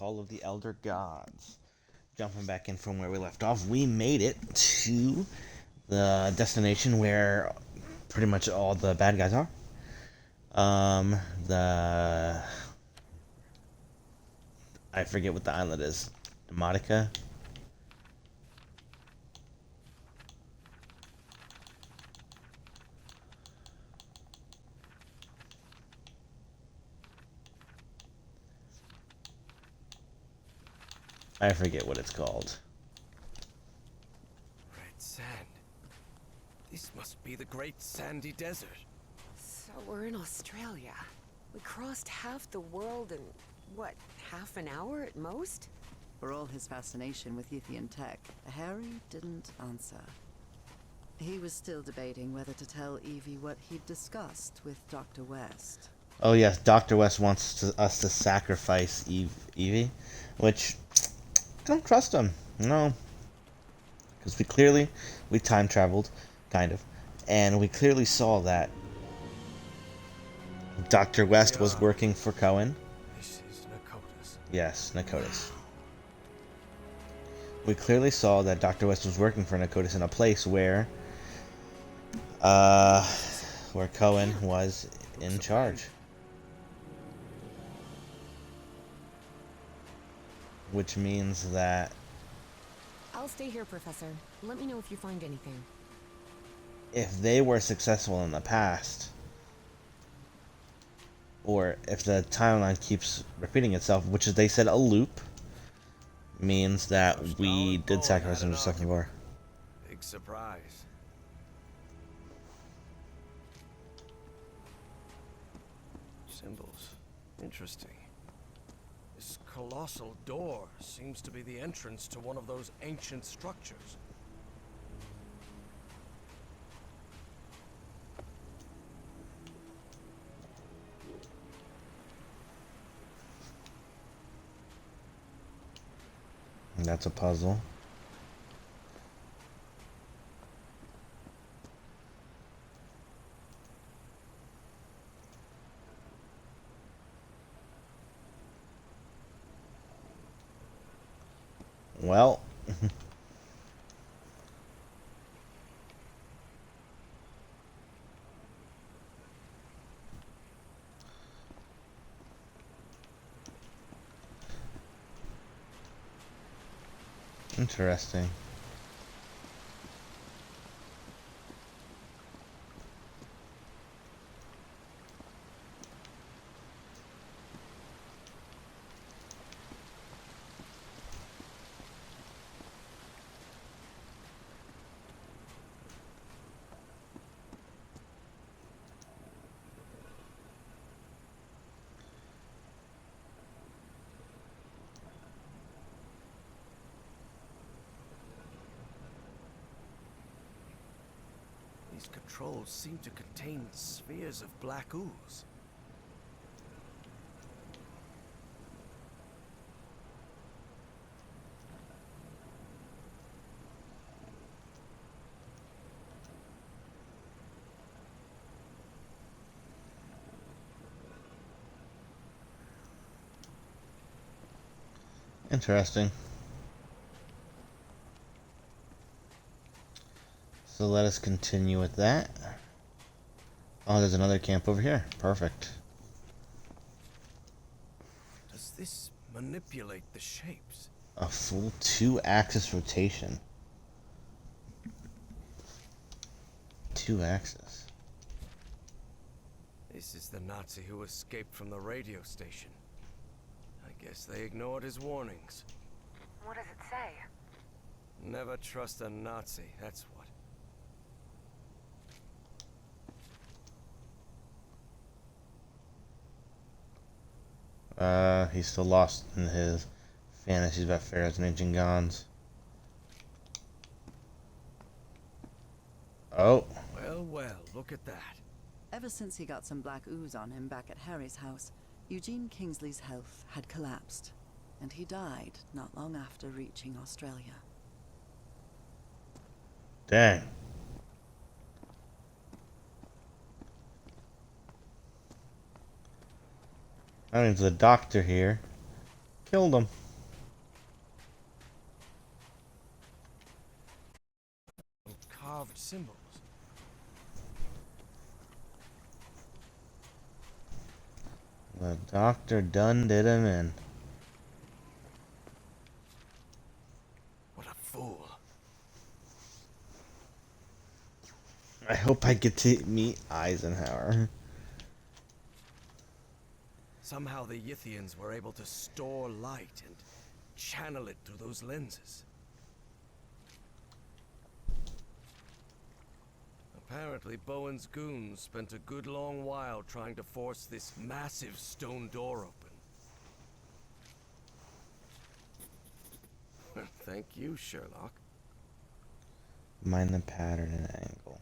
Call of the Elder Gods. Jumping back in from where we left off, we made it to the destination where pretty much all the bad guys are. The I forget what the island is. Demotica. I forget what it's called. Red sand. This must be the Great Sandy Desert. So we're in Australia. We crossed half the world in, what, half an hour at most? For all his fascination with Yithian tech, Harry didn't answer. He was still debating whether to tell Evie what he'd discussed with Dr. West. Oh yes, Dr. West wants us to sacrifice Evie, which I don't trust him. No, because we time traveled, kind of, and we clearly saw that Dr. West was working for Cohen. This is Nakota's. Yes, Nakotis. We clearly saw that Dr. West was working for Nakotis in a place where Cohen was in charge. Which means that I'll stay here, Professor. Let me know if you find anything. if they were successful in the past, or if the timeline keeps repeating itself, which is they said a loop, means that we did sacrifice him to second war. Big surprise. Symbols. Interesting. This colossal door seems to be the entrance to one of those ancient structures. And that's a puzzle. Well, interesting. These controls seem to contain spheres of black ooze. Interesting. So let us continue with that. Oh, there's another camp over here. Perfect. Does this manipulate the shapes? A full 2-axis rotation. 2-axis. This is the Nazi who escaped from the radio station. I guess they ignored his warnings. What does it say? Never trust a Nazi, that's what. He's still lost in his fantasies about pharaohs and ancient gods. Oh. Well, well, look at that. Ever since he got some black ooze on him back at Harry's house, Eugene Kingsley's health had collapsed, and he died not long after reaching Australia. Dang. That means the doctor here Killed him. Carved symbols. The doctor done did him in. What a fool. I hope I get to meet Eisenhower. Somehow the Yithians were able to store light and channel it through those lenses. Apparently, Bowen's goons spent a good long while trying to force this massive stone door open. Thank you, Sherlock. Mind the pattern and angle.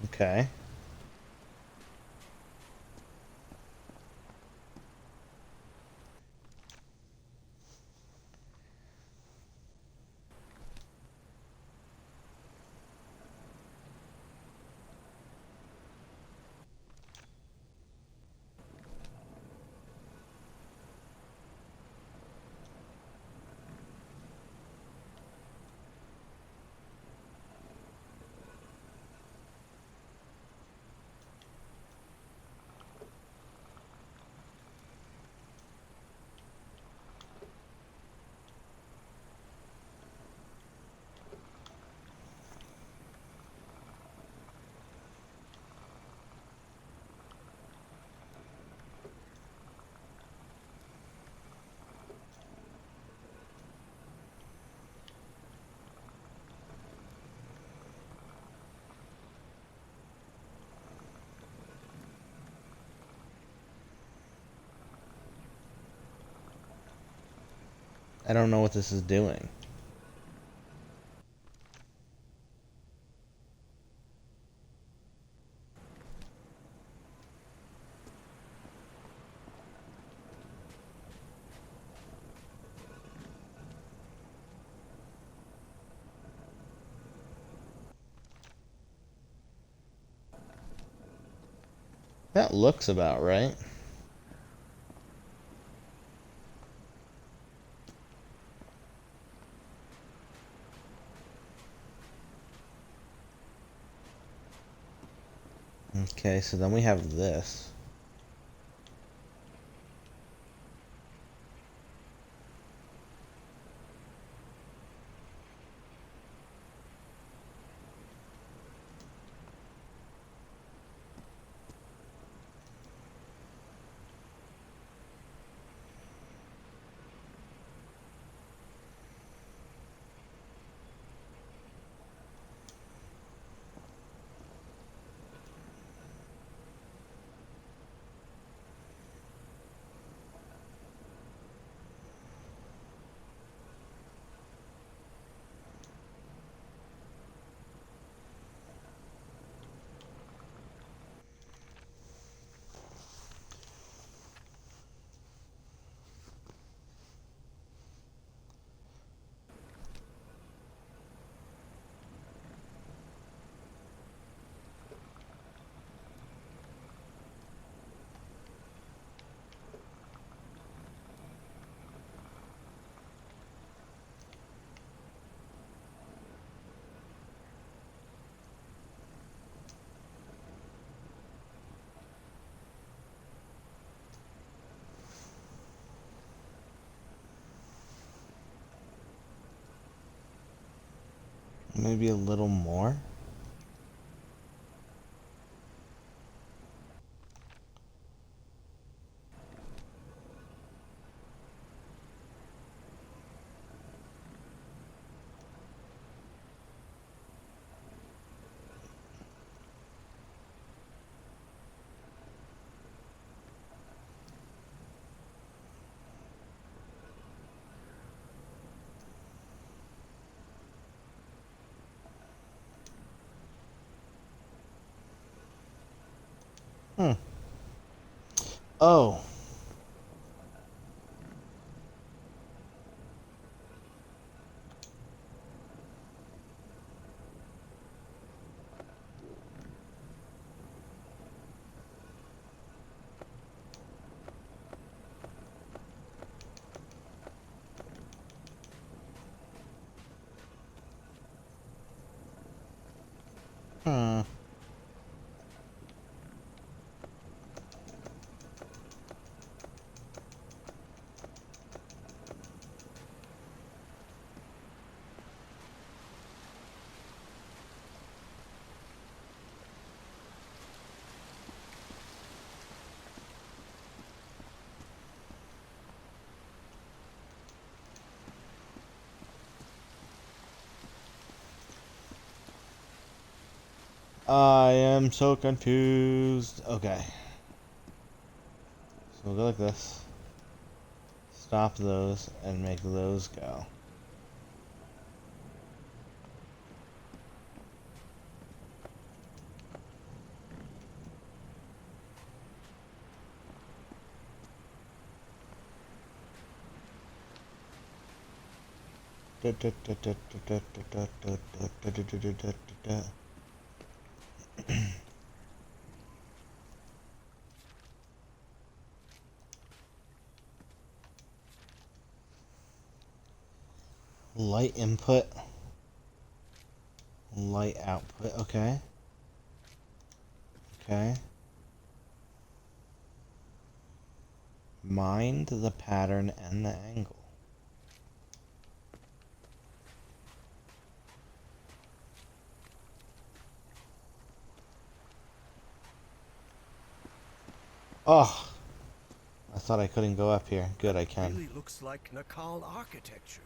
Okay. I don't know what this is doing. That looks about right. Okay, so then we have this. Maybe a little more. Hmm. Oh. Hmm. I am so confused. Okay. So we'll go like this. Stop those and make those go. Light input, light output. Okay. Okay. Mind the pattern and the angle. Oh, I thought I couldn't go up here. Good, I can. Really looks like Nakal architecture.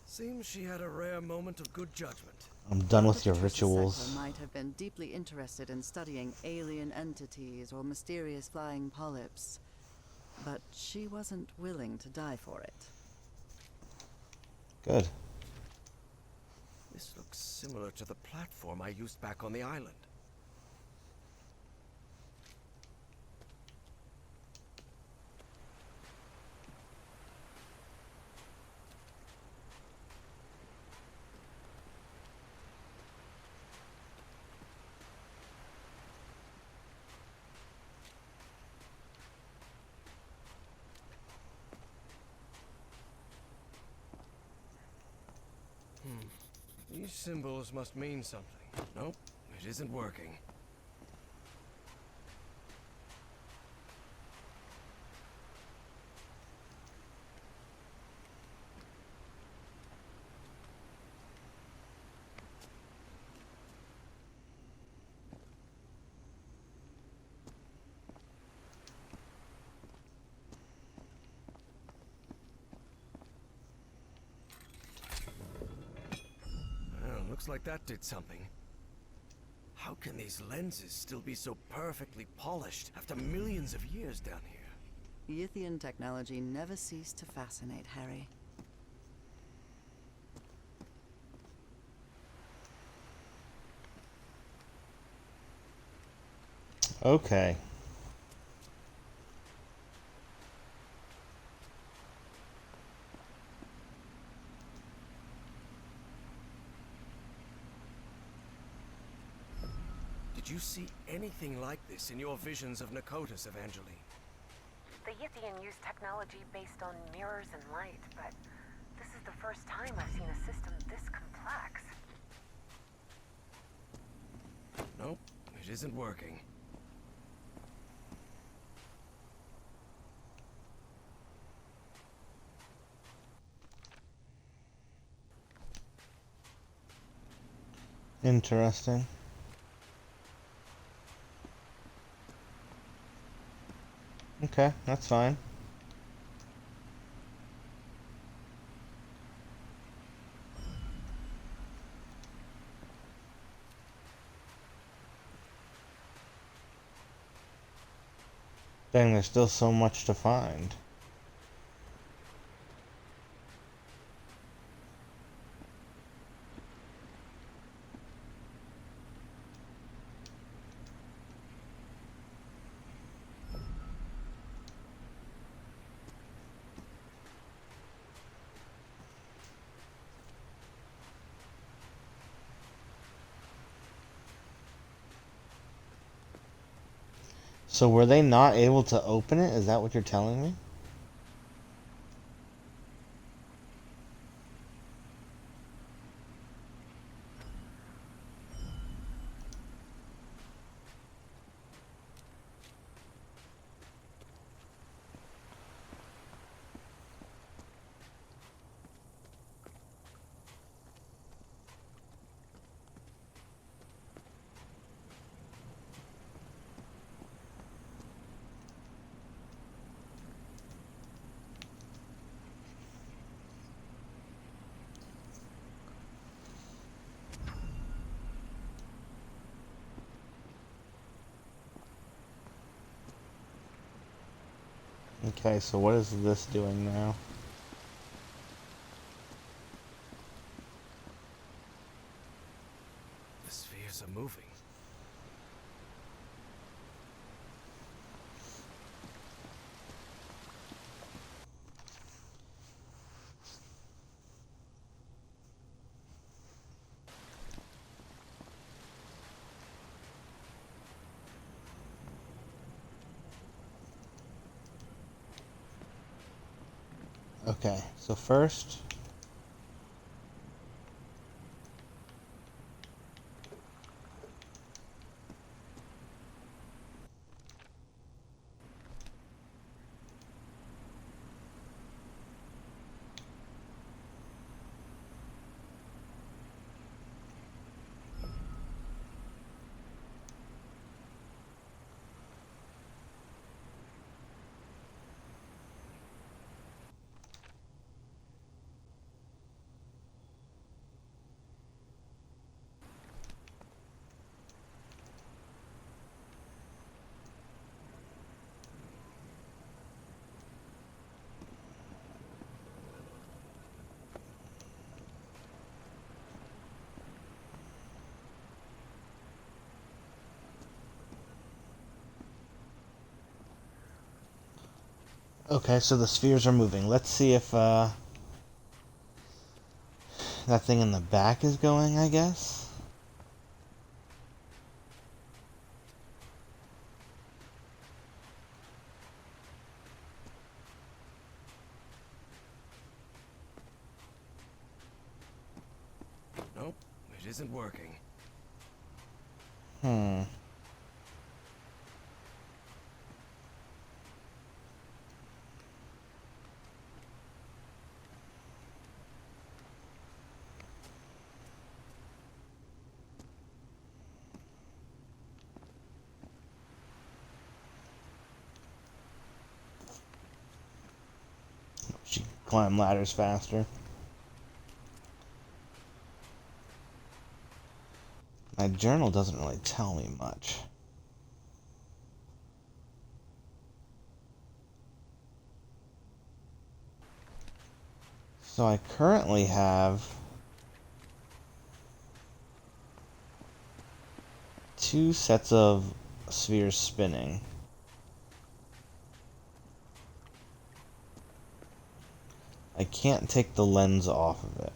Seems she had a rare moment of good judgment. I'm done with your Professor rituals. Sackler might have been deeply interested in studying alien entities or mysterious flying polyps, but she wasn't willing to die for it. Good. This looks similar to the platform I used back on the island. These symbols must mean something. Nope, it isn't working. Well, looks like that did something. How can these lenses still be so perfectly polished after millions of years down here? Yithian technology never ceased to fascinate Harry. Okay. Did you see anything like this in your visions of Nakotas, Evangeline? The Yithian use technology based on mirrors and light, but this is the first time I've seen a system this complex. Nope, it isn't working. Interesting. Okay, that's fine. Dang, there's still so much to find. So were they not able to open it? Is that what you're telling me? Okay, so what is this doing now? The spheres are moving. Okay, so first... Okay, so the spheres are moving. Let's see if that thing in the back is going, I guess. Nope, it isn't working. Hmm. She can climb ladders faster. My journal doesn't really tell me much. So I currently have 2 sets of spheres spinning. I can't take the lens off of it.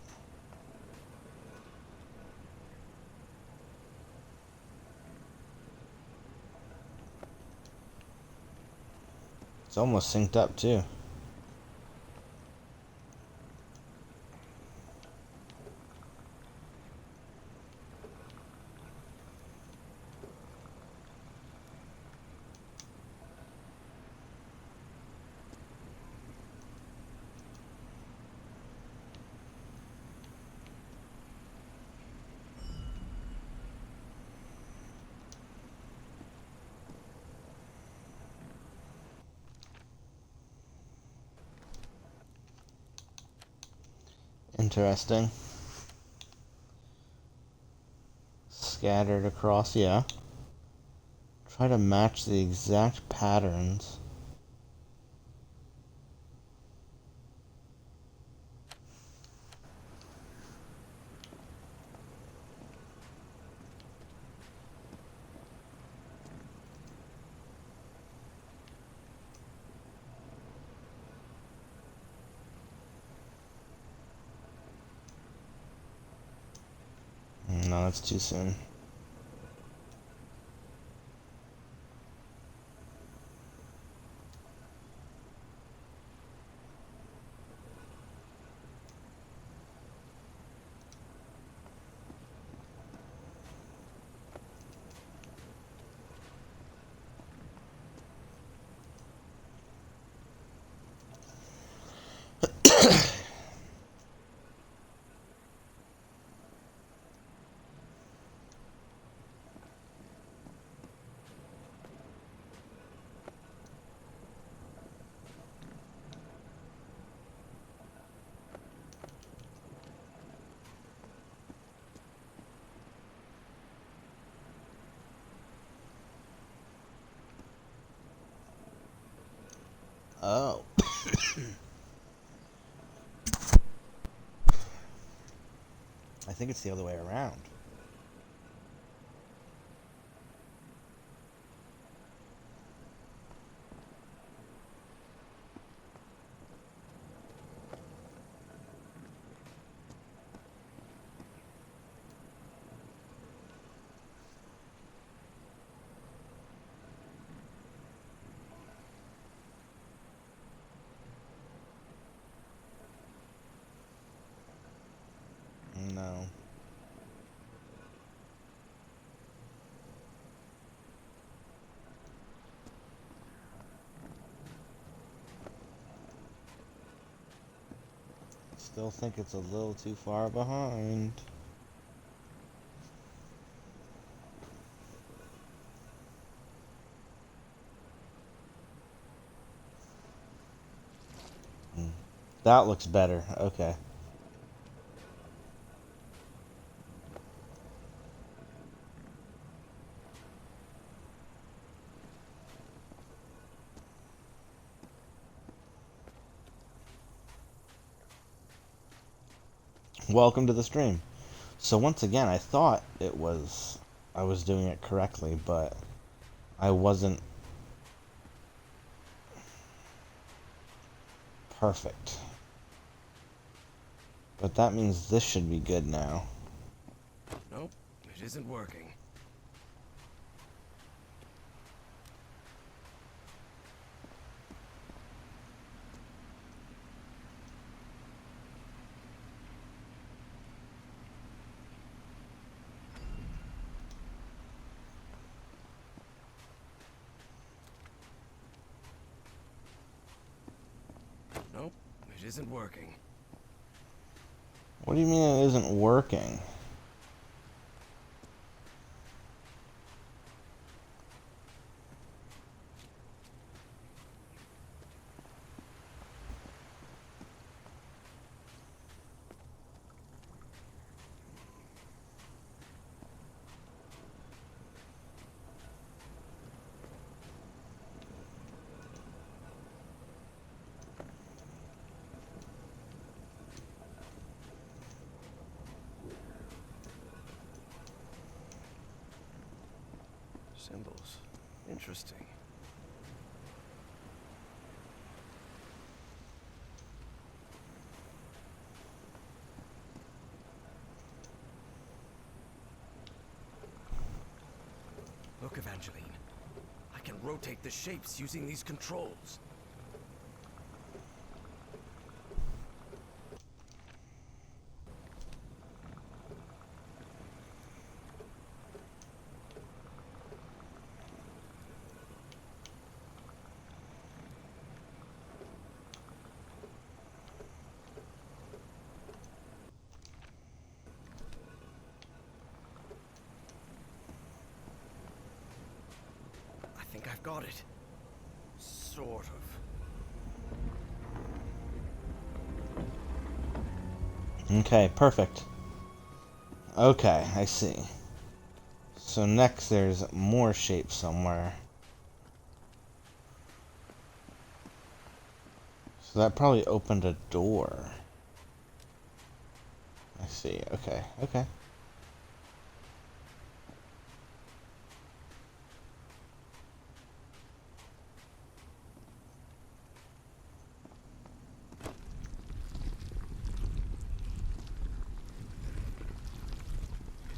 It's almost synced up too. Interesting. Scattered across, yeah. Try to match the exact patterns. No, that's too soon. Oh. I think it's the other way around. No. Still think it's a little too far behind. That looks better. Okay. Welcome to the stream. So once again, I thought I was doing it correctly, but I wasn't perfect. But that means this should be good now. Nope, it isn't working. Nope, it isn't working. What do you mean it isn't working? Symbols. Interesting. Look, Evangeline. I can rotate the shapes using these controls. I think I've got it. Sort of. Okay, perfect. Okay, I see. So next there's more shapes somewhere. So that probably opened a door. I see. Okay, okay.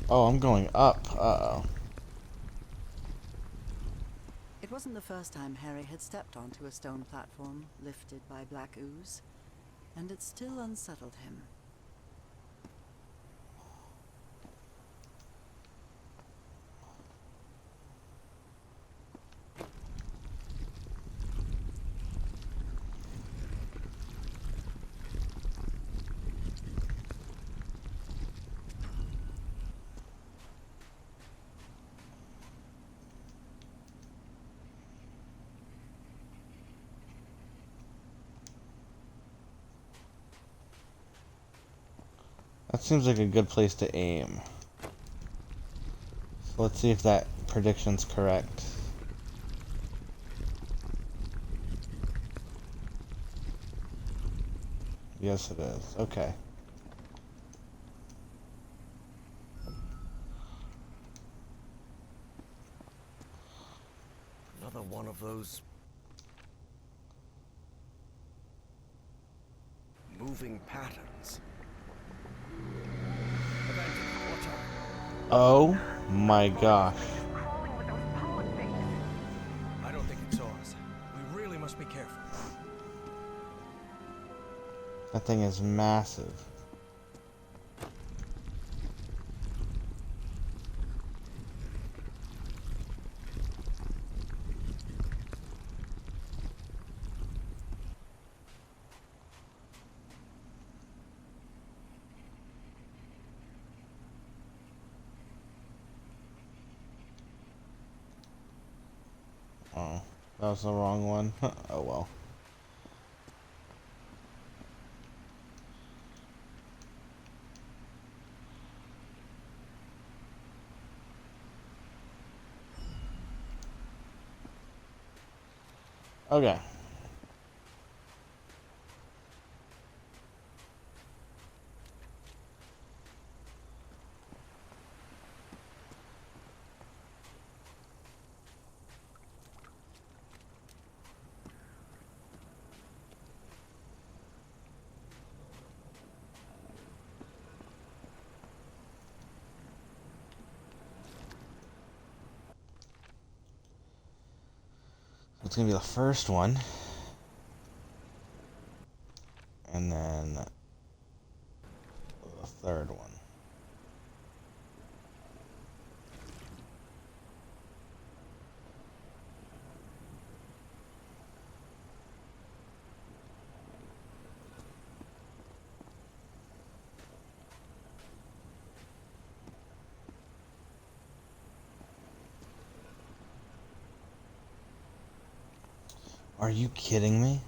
Oh, I'm going up. Uh-oh. It wasn't the first time Harry had stepped onto a stone platform lifted by black ooze, and it still unsettled him. That seems like a good place to aim. So let's see if that prediction's correct. Yes, it is. Okay. Another one of those moving patterns. Evangeline, watch out. Oh my gosh. I don't think it saw us. We really must be careful. That thing is massive. Oh, that was the wrong one. Oh well. Okay. It's gonna be the first one. And then the third one. Are you kidding me?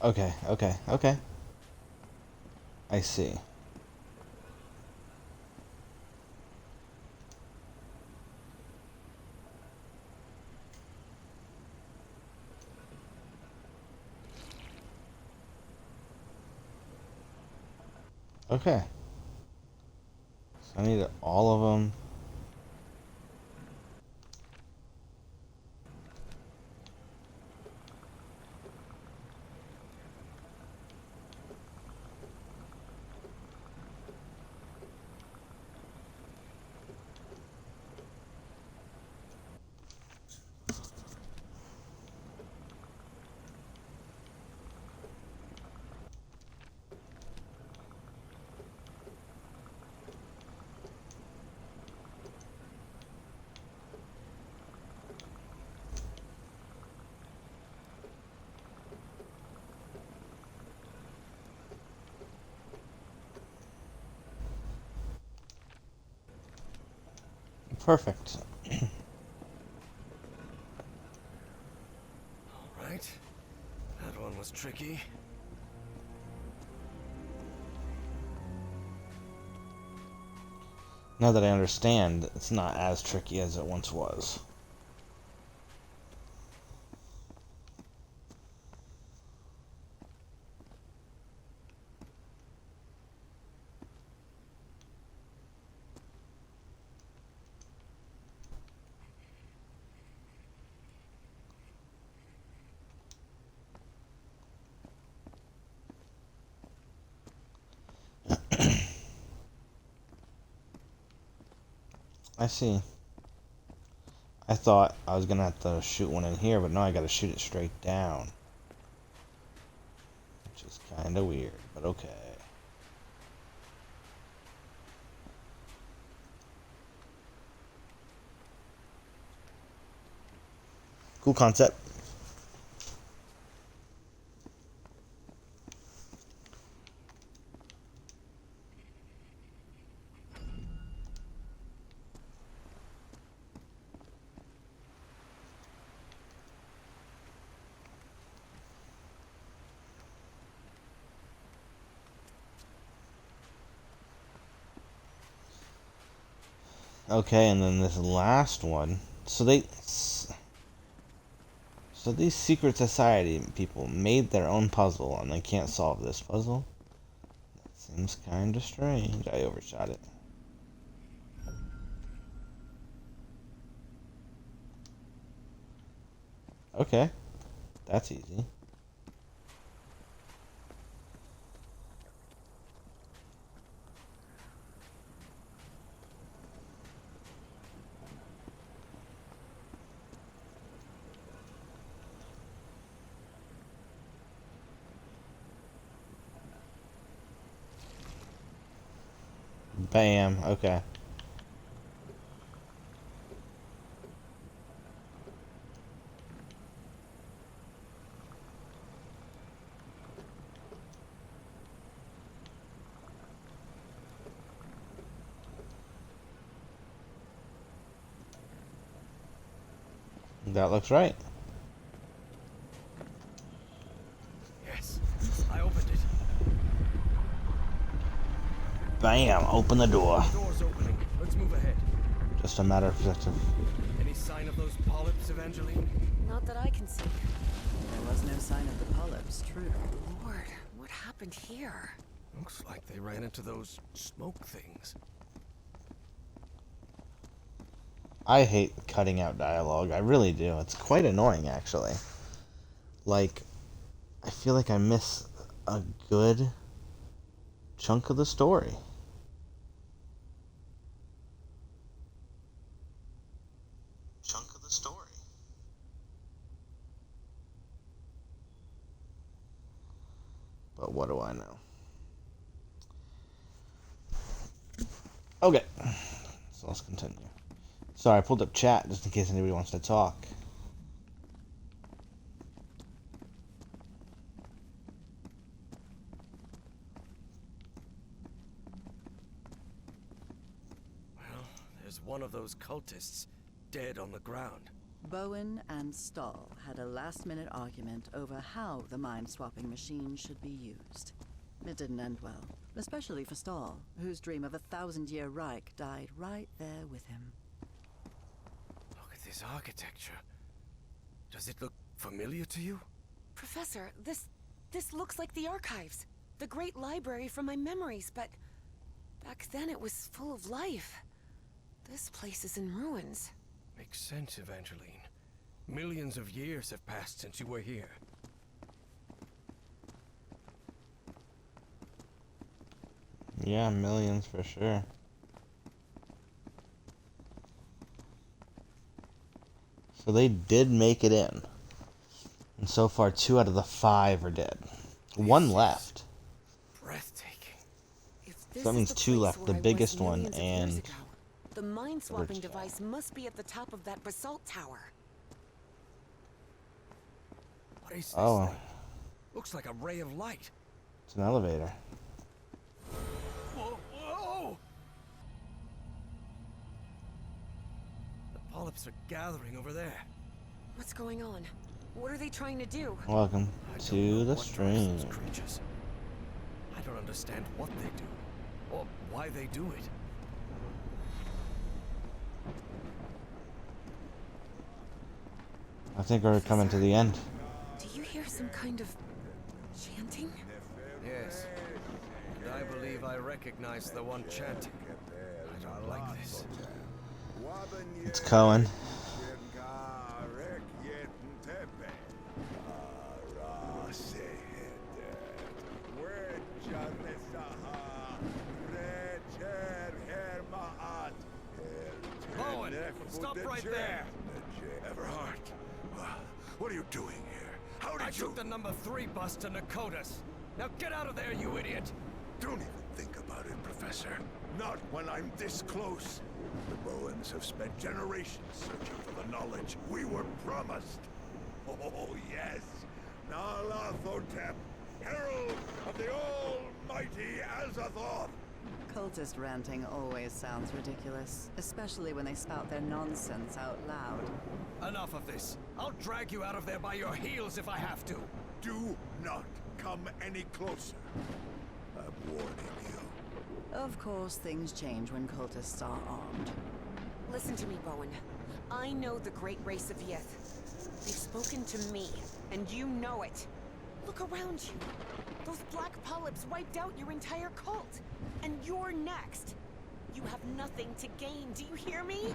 Okay, okay, okay. I see. Okay. So I need all of them. Perfect. All right. That one was tricky. Now that I understand, it's not as tricky as it once was. I see. I thought I was gonna have to shoot one in here, but no, I gotta shoot it straight down. Which is kinda weird, but okay. Cool concept. Okay, and then this last one. So these secret society people made their own puzzle and they can't solve this puzzle? That seems kind of strange. I overshot it. Okay, that's easy. Bam, okay. That looks right. Yes, I opened it. Bam, open the door. Door's opening. Let's move ahead. Just a matter of perspective. Any sign of those polyps, Evangeline? Not that I can see. There was no sign of the polyps, true. Lord, what happened here? Looks like they ran into those smoke things. I hate cutting out dialogue. I really do. It's quite annoying, actually. Like, I feel like I miss a good chunk of the story. Chunk of the story. But what do I know? Okay. So let's continue. Sorry, I pulled up chat just in case anybody wants to talk. Well, there's one of those cultists dead on the ground. Bowen and Stahl had a last-minute argument over how the mind-swapping machine should be used. It didn't end well, especially for Stahl, whose dream of a 1,000-year Reich died right there with him. Look at this architecture. Does it look familiar to you? Professor, this looks like the archives. The great library from my memories, but back then it was full of life. This place is in ruins. Makes sense, Evangeline. Millions of years have passed since you were here. Yeah, millions for sure. So they did make it in. And so far, 2 out of the 5 are dead. 1 left. Breathtaking. If So this that is means the 2 place left, where the I was biggest one millions of years and ago, the mind-swapping bridge device must be at the top of that basalt tower. What is this Oh. thing? Looks like a ray of light. It's an elevator. Whoa, whoa! The polyps are gathering over there. What's going on? What are they trying to do? Welcome I don't to know the what drives stream. those creatures. I don't understand what they do, or why they do it. I think we're coming to the end. Do you hear some kind of chanting? Yes, and I believe I recognize the one chanting. I don't like this. It's Cohen. Bowen, stop right there! Everhart, what are you doing here? How did I you... took the number 3 bus to Nakotas. Now get out of there, you idiot! Don't even think about it, Professor. Not when I'm this close. The Bowens have spent generations searching for the knowledge we were promised. Oh, yes. Nyarlathotep, herald of the almighty Azathoth. Cultist ranting always sounds ridiculous, especially when they spout their nonsense out loud. Enough of this. I'll drag you out of there by your heels if I have to. Do not come any closer. I'm warning you. Of course, things change when cultists are armed. Listen to me, Bowen. I know the great race of Yith. They've spoken to me, and you know it. Look around you. Those black polyps wiped out your entire cult. And you're next. You have nothing to gain, do you hear me?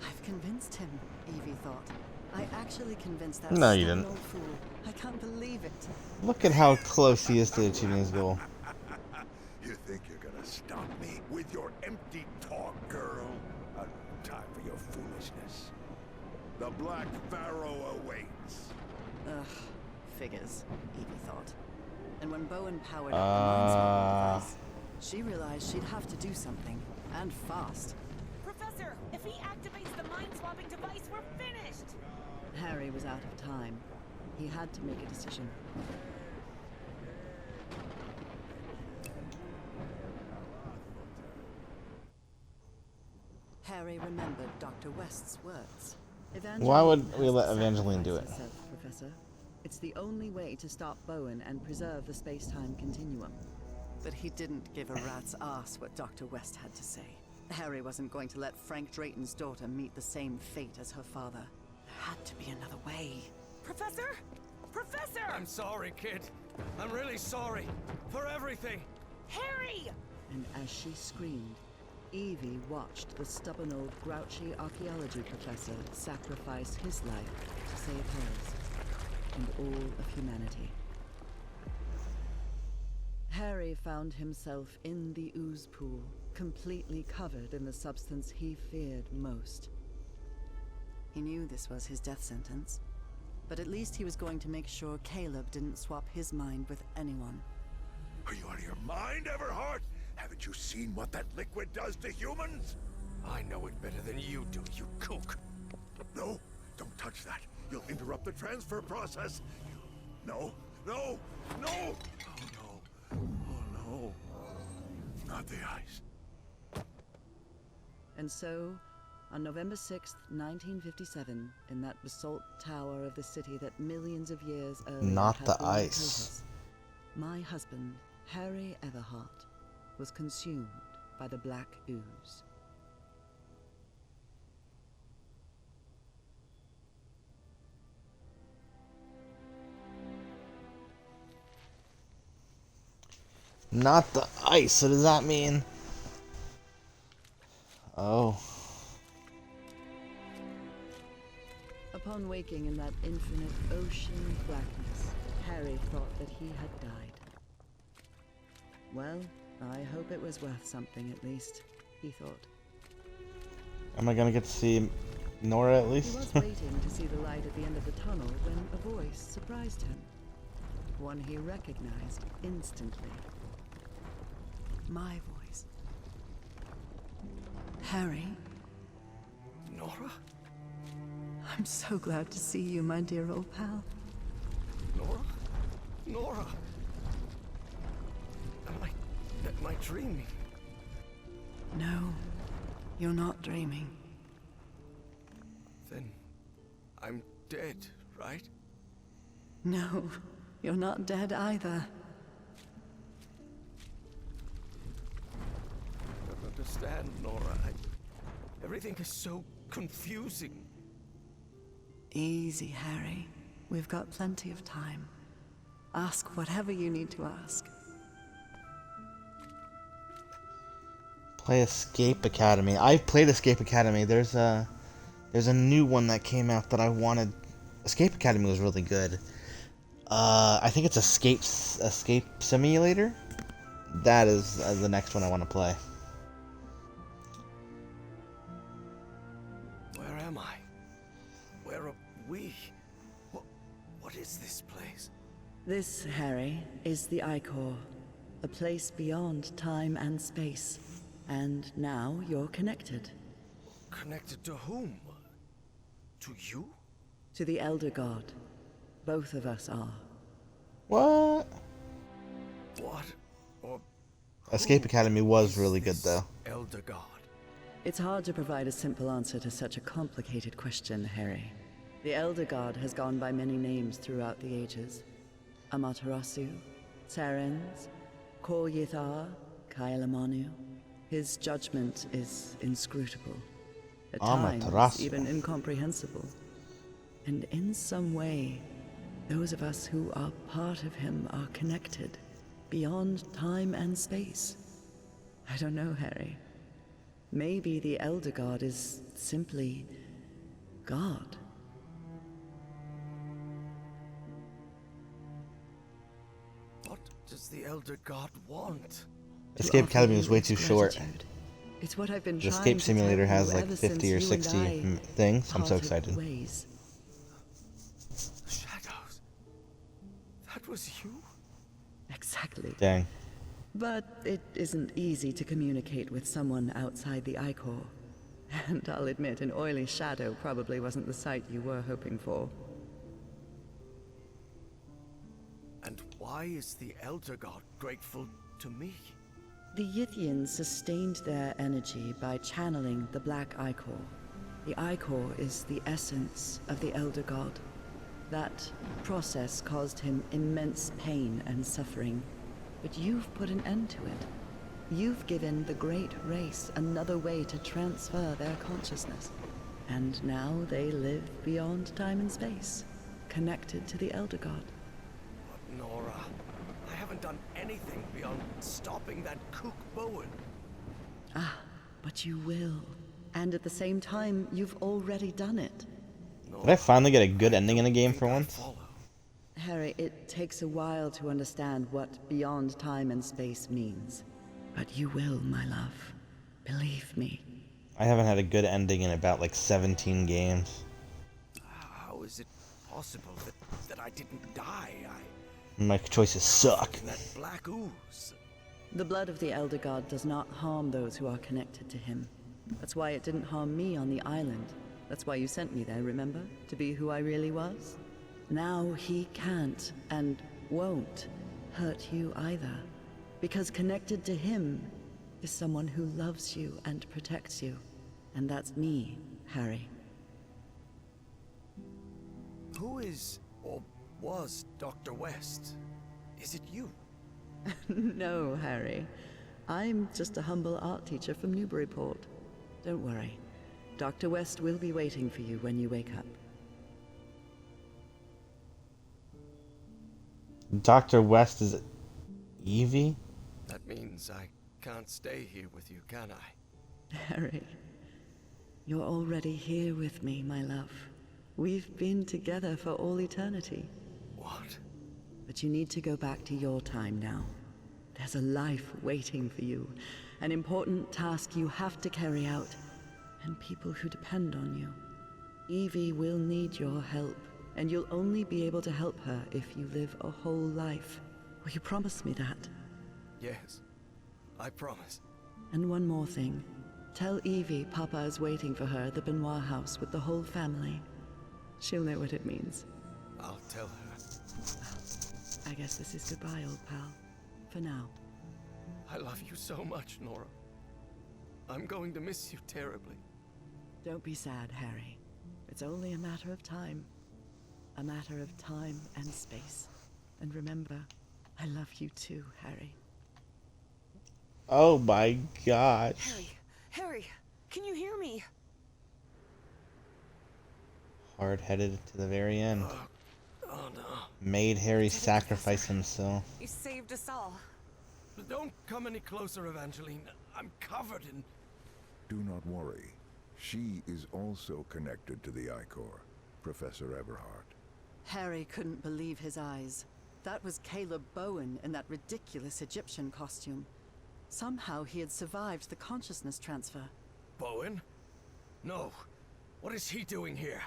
I've convinced him, Evie thought. I actually convinced that No, you stubborn didn't. old fool. I can't believe it. Look at how close he is to achieving his goal. You think you're gonna stop me with your empty talk, girl? Time for your foolishness. The Black Pharaoh awaits. Ugh, figures, Evie thought. And when Bowen powered up the mind-swapping device, she realized she'd have to do something, and fast. Professor, if he activates the mind-swapping device, we're finished! Harry was out of time. He had to make a decision. Harry remembered Dr. West's words. Why would Evangeline we has let to Evangeline do sacrifice it? herself, Professor. It's the only way to stop Bowen and preserve the space-time continuum. But he didn't give a rat's ass what Dr. West had to say. Harry wasn't going to let Frank Drayton's daughter meet the same fate as her father. There had to be another way. Professor? Professor! I'm sorry, kid. I'm really sorry. For everything. Harry! And as she screamed, Evie watched the stubborn old grouchy archaeology professor sacrifice his life to save hers and all of humanity. Harry found himself in the ooze pool, completely covered in the substance he feared most. He knew this was his death sentence, but at least he was going to make sure Caleb didn't swap his mind with anyone. Are you out of your mind, Everhart? Haven't you seen what that liquid does to humans? I know it better than you do, you kook. No, don't touch that. You'll interrupt the transfer process. No, no, no! Oh no, oh no. Not the ice. And so, on November 6th, 1957, in that basalt tower of the city that millions of years earlier Not had the been ice. Dakota's, my husband, Harry Everhart, was consumed by the black ooze. Not the ice. So does that mean? Oh. Upon waking in that infinite ocean blackness, Harry thought that he had died. Well, I hope it was worth something at least, he thought. Am I gonna get to see Nora at He least? was waiting to see the light at the end of the tunnel when a voice surprised him. One he recognized instantly. My voice. Harry, Nora? I'm so glad to see you, my dear old pal. Nora? Nora! Am I dreaming? No, you're not dreaming. Then I'm dead, right? No, you're not dead either. I don't understand, Nora. Everything is so confusing. Easy, Harry. We've got plenty of time. Ask whatever you need to ask. Play Escape Academy. I've played Escape Academy. There's a new one that came out that I wanted. Escape Academy was really good. I think it's Escape Simulator. That is the next one I want to play. Where am I? Where are we? What is this place? This, Harry, is the Icor, a place beyond time and space. And now you're connected. Connected to whom? To you? To the Elder God. Both of us are. What? What? Or Escape who Academy was is really good this though. Elder God. It's hard to provide a simple answer to such a complicated question, Harry. The Elder God has gone by many names throughout the ages. Amaterasu, Sarens, Kor Yithar, Kailamanu. His judgment is inscrutable. at Amaterasu. times even incomprehensible. And in some way, those of us who are part of him are connected, beyond time and space. I don't know, Harry. Maybe the Elder God is simply God. What does the Elder God want? To Escape offer Academy you was way its too short. gratitude. It's what I've been The trying Escape to tell Simulator you has like ever 50 or since you and 60 I things. I'm so parted excited. ways. The shadows. That was you? Exactly. Dang. But it isn't easy to communicate with someone outside the Icor. And I'll admit, an oily shadow probably wasn't the sight you were hoping for. And why is the Elder God grateful to me? The Yithians sustained their energy by channeling the Black Icor. The Icor is the essence of the Elder God. That process caused him immense pain and suffering. But you've put an end to it. You've given the Great Race another way to transfer their consciousness. And now they live beyond time and space, connected to the Elder God. But Nora, I haven't done anything beyond stopping that kook Bowen. But you will. And at the same time, you've already done it. Did I finally get a good ending in a game Think for I'd once? follow. Harry, it takes a while to understand what beyond time and space means. But you will, my love. Believe me. I haven't had a good ending in about like 17 games. How is it possible that I didn't die? My choices suck. In that black ooze. The blood of the Elder God does not harm those who are connected to him. That's why it didn't harm me on the island. That's why you sent me there, remember? To be who I really was? Now he can't, and won't, hurt you either. Because connected to him is someone who loves you and protects you. And that's me, Harry. Who is, or was, Dr. West? Is it you? No, Harry. I'm just a humble art teacher from Newburyport. Don't worry. Dr. West will be waiting for you when you wake up. Dr. West is Evie? That means I can't stay here with you, can I? Harry, you're already here with me, my love. We've been together for all eternity. What? But you need to go back to your time now. There's a life waiting for you, an important task you have to carry out, and people who depend on you. Evie will need your help, and you'll only be able to help her if you live a whole life. Will you promise me that? Yes, I promise. And one more thing. Tell Evie Papa is waiting for her at the Benoit house with the whole family. She'll know what it means. I'll tell her. I guess this is goodbye, old pal. For now. I love you so much, Nora. I'm going to miss you terribly. Don't be sad, Harry. It's only a matter of time. A matter of time and space. And remember, I love you too, Harry. Oh my gosh. Harry, can you hear me? Hard-headed to the very end. Oh no. Made Harry sacrifice himself. You saved us all. Don't come any closer, Evangeline. I'm covered in... Do not worry. She is also connected to the Icor, Professor Everhart. Harry couldn't believe his eyes. That was Caleb Bowen in that ridiculous Egyptian costume. Somehow he had survived the consciousness transfer. Bowen? No. What is he doing here?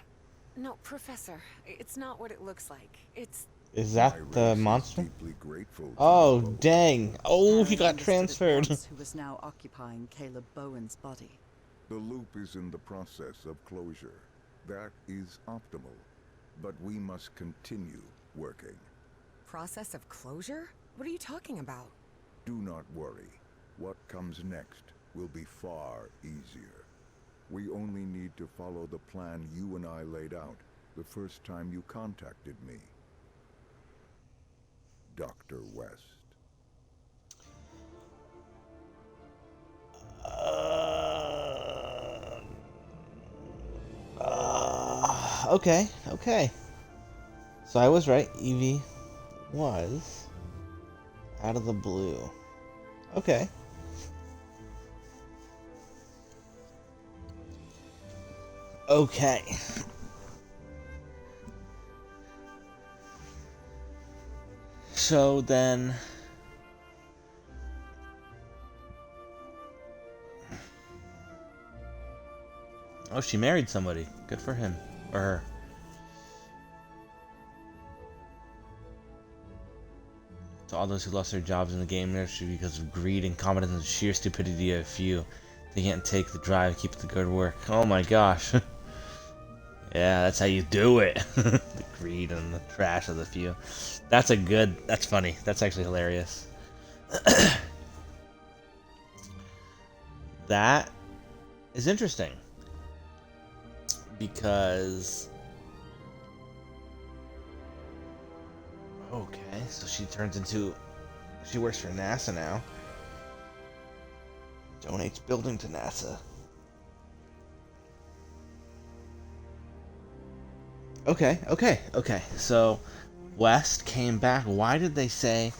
No, Professor, it's not what it looks like. It's... Is My that the race is monster? deeply grateful to Oh, you both. dang. Oh, he Harry got understood at transferred. once who was now occupying Caleb Bowen's body. The loop is in the process of closure. That is optimal. But we must continue working. Process of closure? What are you talking about? Do not worry. What comes next will be far easier. We only need to follow the plan you and I laid out the first time you contacted me. Dr. West. Okay, okay. So I was right. Evie was out of the blue. Okay. Okay. So then... Oh, she married somebody. Good for him. Or her. To all those who lost their jobs in the game industry because of greed, incompetence, and sheer stupidity of a few. They can't take the drive, keep the good work. Oh my gosh. Yeah, that's how you do it. The greed and the trash of the few. That's funny. That's actually hilarious. That is interesting. Because... Okay, so she works for NASA now. Donates building to NASA. Okay. So, West came back. Why did they say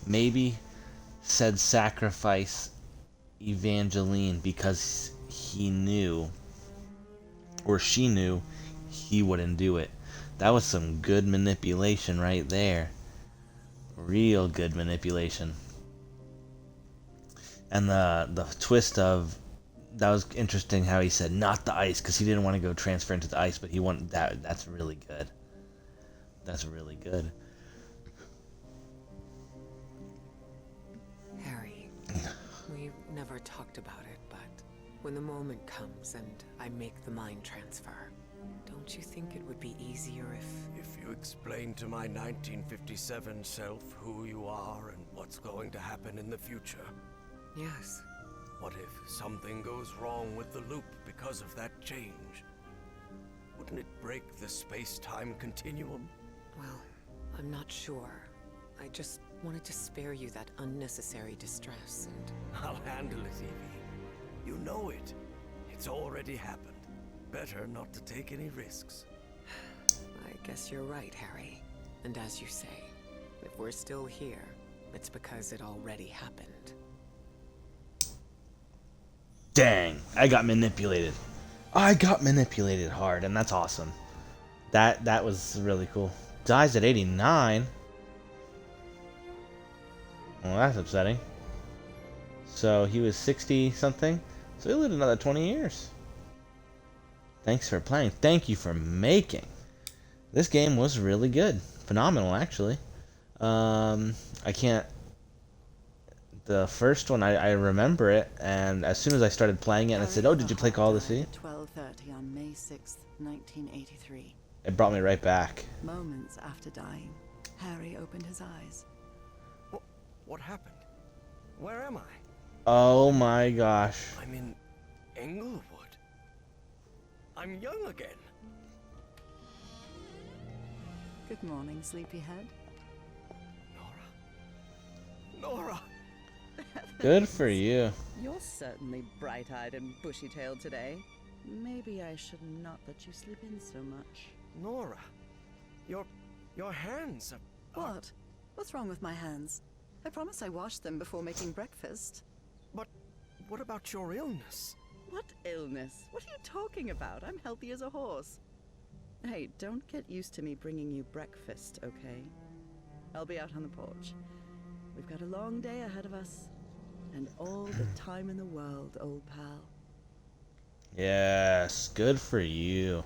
maybe said sacrifice Evangeline? Because he knew, or she knew, he wouldn't do it. That was some good manipulation right there. Real good manipulation. And the twist of that was interesting how he said not the ice, because he didn't want to go transfer into the ice, but he wanted that. That's really good. That's really good. Harry, we never talked about it, but when the moment comes and I make the mind transfer, don't you think it would be easier if If you explain to my 1957 self who you are and what's going to happen in the future. Yes. What if something goes wrong with the loop because of that change? Wouldn't it break the space-time continuum? Well, I'm not sure. I just wanted to spare you that unnecessary distress and... I'll handle it, Evie. You know it. It's already happened. Better not to take any risks. I guess you're right, Harry. And as you say, if we're still here, it's because it already happened. Dang, I got manipulated. I got manipulated hard, and that's awesome. That was really cool. Dies at 89. Well, that's upsetting. So he was 60 something. So he lived another 20 years. Thanks for playing. Thank you for making. This game was really good. Phenomenal, actually. I can't... The first one, I remember it, and as soon as I started playing it, and I said, "Oh, did you play Call of the Sea?" 12:30 on May 6th, 1983. It brought me right back. Moments after dying, Harry opened his eyes. What happened? Where am I? Oh my gosh. I'm in Englewood. I'm young again. Good morning, sleepyhead. Nora! Good for you. You're certainly bright-eyed and bushy-tailed today. Maybe I should not let you sleep in so much. Nora! Your hands are... What? What's wrong with my hands? I promise I washed them before making breakfast. But what about your illness? What illness? What are you talking about? I'm healthy as a horse. Hey, don't get used to me bringing you breakfast, okay? I'll be out on the porch. We've got a long day ahead of us. And all the time in the world, old pal. Yes, good for you.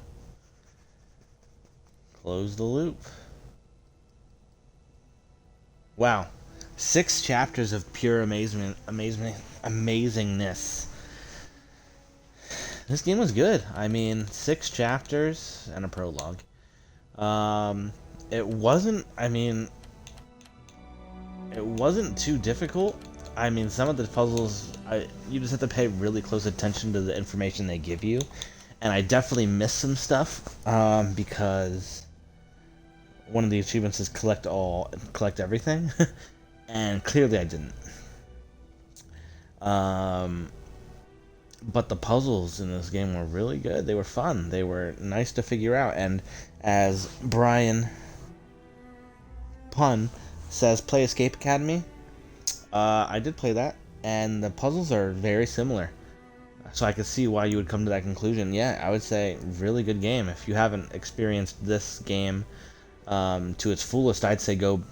Close the loop. Wow. 6 chapters of pure amazingness. This game was good. I mean, 6 chapters and a prologue. It wasn't too difficult. I mean, some of the puzzles, you just have to pay really close attention to the information they give you. And I definitely missed some stuff, because one of the achievements is collect everything. And clearly I didn't. but the puzzles in this game were really good. They were fun. They were nice to figure out. And as Brian Pun says, play Escape Academy. I did play that, and the puzzles are very similar. So I could see why you would come to that conclusion. Yeah, I would say really good game. If you haven't experienced this game to its fullest, I'd say go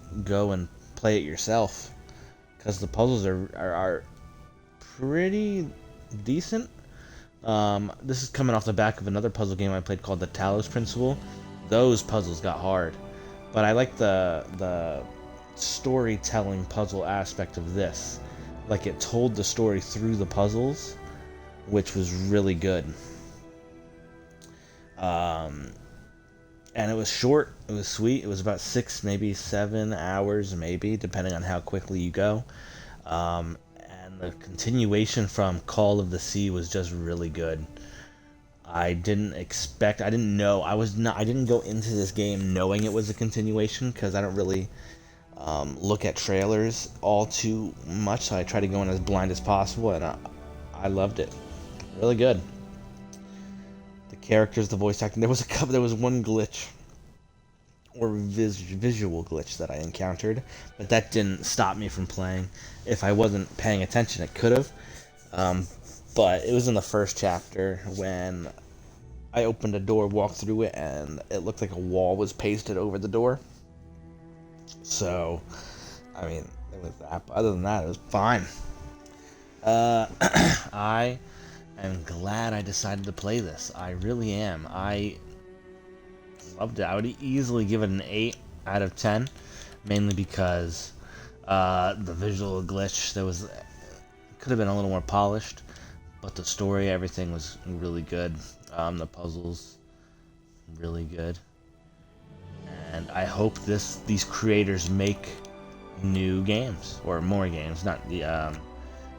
and play it yourself, because the puzzles are pretty decent. This is coming off the back of another puzzle game I played called the Talos Principle. Those puzzles got hard, but I like the storytelling puzzle aspect of this. Like, it told the story through the puzzles, which was really good. And it was short, it was sweet, it was about 6, maybe 7 hours, maybe, depending on how quickly you go. And the continuation from Call of the Sea was just really good. I didn't know, I didn't go into this game knowing it was a continuation, because I don't really look at trailers all too much, so I try to go in as blind as possible, and I loved it. Really good. The characters, the voice acting. There was one glitch, or visual glitch, that I encountered, but that didn't stop me from playing. If I wasn't paying attention, it could have. But it was in the first chapter when I opened a door, walked through it, and it looked like a wall was pasted over the door. So, I mean, it was that. But other than that, it was fine. I am glad I decided to play this. I really am. I loved it. I would easily give it an 8 out of 10, mainly because the visual glitch could have been a little more polished, but the story, everything was really good. The puzzles, really good. And I hope these creators make new games, or more games. Not the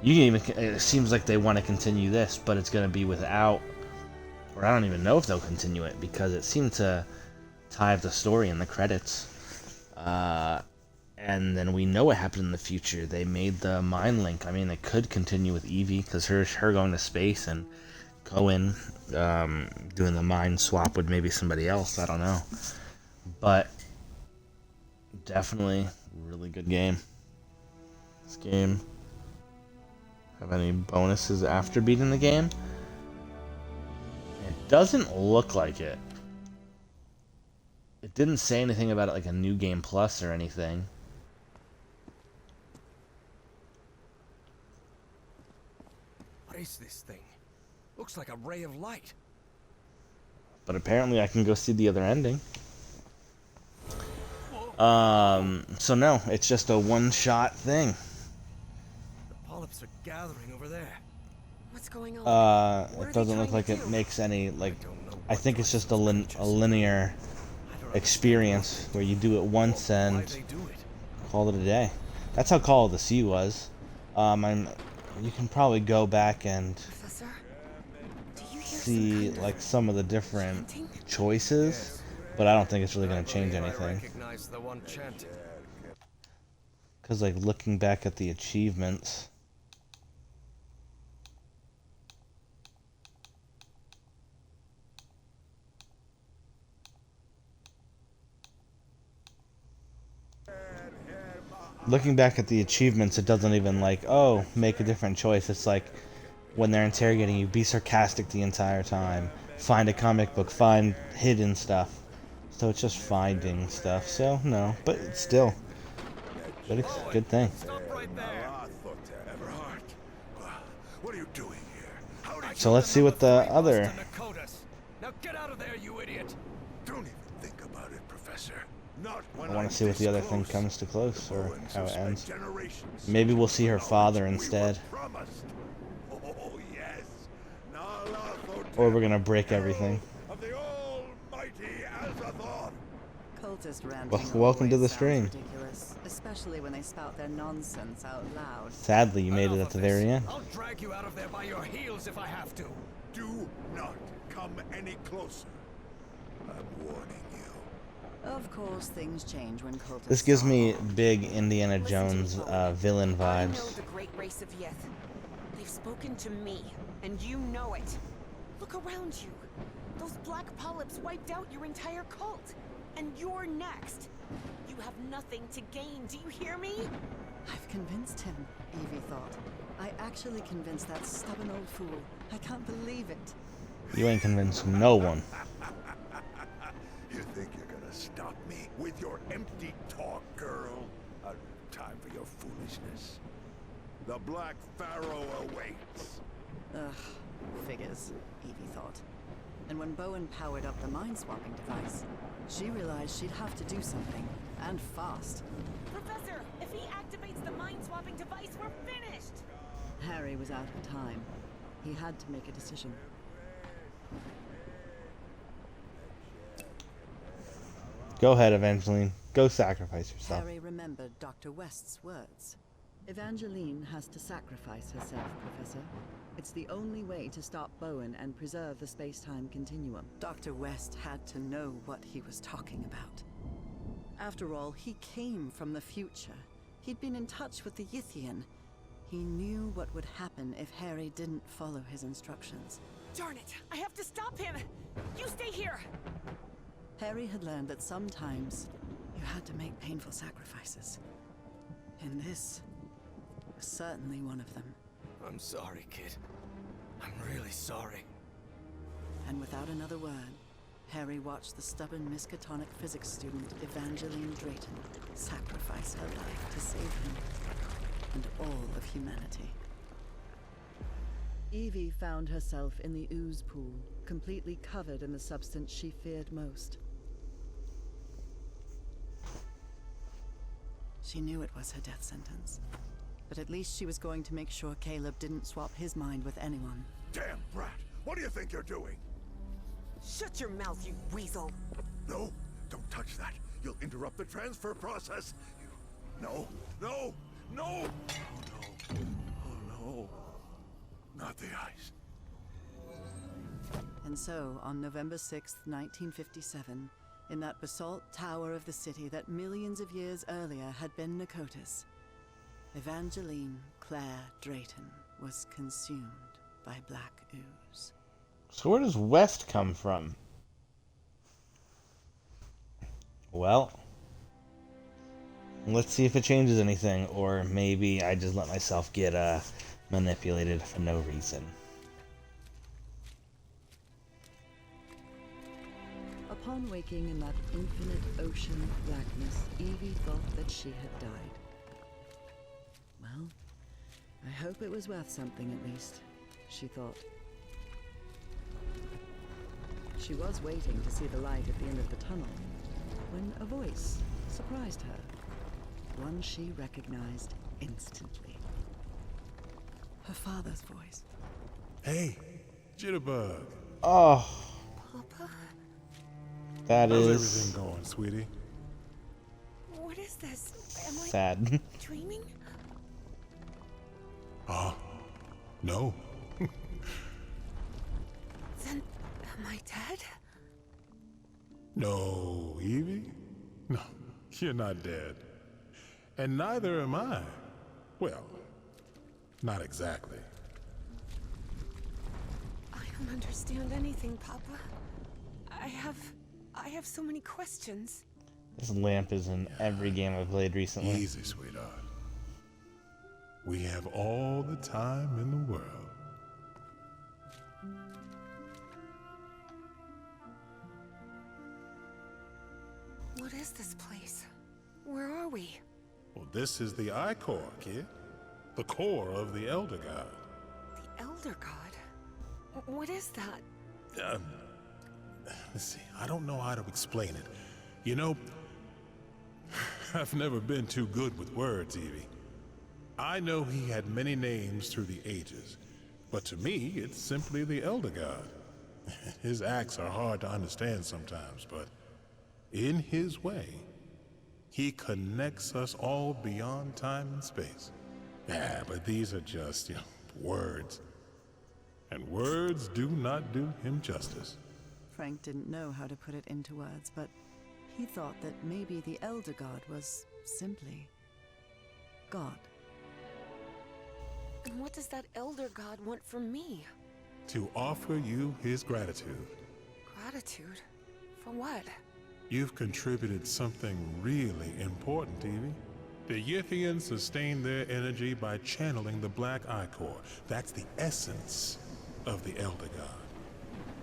you can even. It seems like they want to continue this, but it's going to be without, or I don't even know if they'll continue it, because it seemed to tie up the story in the credits. And then we know what happened in the future. They made the mind link. I mean, they could continue with Evie, because her going to space, and Cohen doing the mind swap with maybe somebody else. I don't know. But definitely really good game. This game have any bonuses after beating the game? It doesn't look like it. It didn't say anything about it, like a new game plus or anything. What is this thing? Looks like a ray of light. But apparently I can go see the other ending. So no, it's just a one-shot thing. The polyps are gathering over there. What's going on? It doesn't look like it makes any, like, I think it's just a linear experience where you do it once and call it a day. That's how Call of the Sea was. You can probably go back and Professor? Do you hear see, like, some of the different choices, but I don't think it's really going to change anything. Recognize the one chanting. Because, like, looking back at the achievements, it doesn't even, like, oh, make a different choice. It's like, when they're interrogating you, be sarcastic the entire time, find a comic book, find hidden stuff. So it's just finding stuff. So no, but it's still good thing. Stop right there. What are you doing here? How did So let's see what the other. Now get out of there, you idiot. Don't even think about it, Professor. Not when I want I'm to see what the other this thing close. comes to close, or Bowens how have it spent ends. generations Maybe we'll searching see her for father knowledge we instead. were promised. Oh yes. Nyarlathotep, Or we're gonna break everything. herald of the almighty Azathoth. Cultist ranting Well, welcome to always the sounds stream. ridiculous, especially when they spout their nonsense out loud. Sadly, you made it at the very end. I'll drag you out of there by your heels if I have to. Do not come any closer. I'm warning you. Of course, things change when cultists. This gives me are- big Indiana Listen to me, Jones Chloe. villain I know vibes. the great race of Yith. They've spoken to me, and you know it. Look around you. Those black polyps wiped out your entire cult. And you're next. You have nothing to gain, do you hear me? I've convinced him, Evie thought. I actually convinced that stubborn old fool. I can't believe it. You ain't convinced no one. You think you're gonna stop me with your empty talk, girl? Time for your foolishness. The Black Pharaoh awaits. Ugh, figures, Evie thought. And when Bowen powered up the mind-swapping device, she realized she'd have to do something, and fast. Professor, if he activates the mind-swapping device, we're finished! Harry was out of time. He had to make a decision. Go ahead, Evangeline. Go sacrifice yourself. Harry remembered Dr. West's words. Evangeline has to sacrifice herself, Professor. It's the only way to stop Bowen and preserve the space-time continuum. Dr. West had to know what he was talking about. After all, he came from the future. He'd been in touch with the Yithian. He knew what would happen if Harry didn't follow his instructions. Darn it! I have to stop him! You stay here! Harry had learned that sometimes you had to make painful sacrifices. And this was certainly one of them. I'm sorry, kid. I'm really sorry. And without another word, Harry watched the stubborn Miskatonic physics student Evangeline Drayton sacrifice her life to save him and all of humanity. Evie found herself in the ooze pool, completely covered in the substance she feared most. She knew it was her death sentence, but at least she was going to make sure Caleb didn't swap his mind with anyone. Damn brat! What do you think you're doing? Shut your mouth, you weasel! No, don't touch that. You'll interrupt the transfer process. No, no, no! Oh no, oh no. Not the ice. And so, on November 6th, 1957, in that basalt tower of the city that millions of years earlier had been Nikotis, Evangeline Claire Drayton was consumed by black ooze. So where does West come from? Well, let's see if it changes anything, or maybe I just let myself get manipulated for no reason. Upon waking in that infinite ocean of blackness, Evie thought that she had died. Well, I hope it was worth something at least, she thought. She was waiting to see the light at the end of the tunnel, when a voice surprised her. One she recognized instantly. Her father's voice. Hey, Jitterbug. Oh, Papa? that How's is everything going, sweetie? What is this? Am I sad. dreaming? No. Then, am I dead? No, Evie? No, you're not dead. And neither am I. Well, not exactly. I don't understand anything, Papa. I have so many questions. This lamp is in every game I've played recently. Easy, sweetheart. We have all the time in the world. What is this place? Where are we? Well, this is the I-Core, kid. The core of the Elder God. The Elder God? What is that? Let's see, I don't know how to explain it. You know, I've never been too good with words, Evie. I know he had many names through the ages, but to me, it's simply the Elder God. His acts are hard to understand sometimes, but in his way, he connects us all beyond time and space. Yeah, but these are just, words. And words do not do him justice. Frank didn't know how to put it into words, but he thought that maybe the Elder God was simply God. And what does that Elder God want from me? To offer you his gratitude. Gratitude? For what? You've contributed something really important, Evie. The Yithians sustain their energy by channeling the Black Ichor. That's the essence of the Elder God.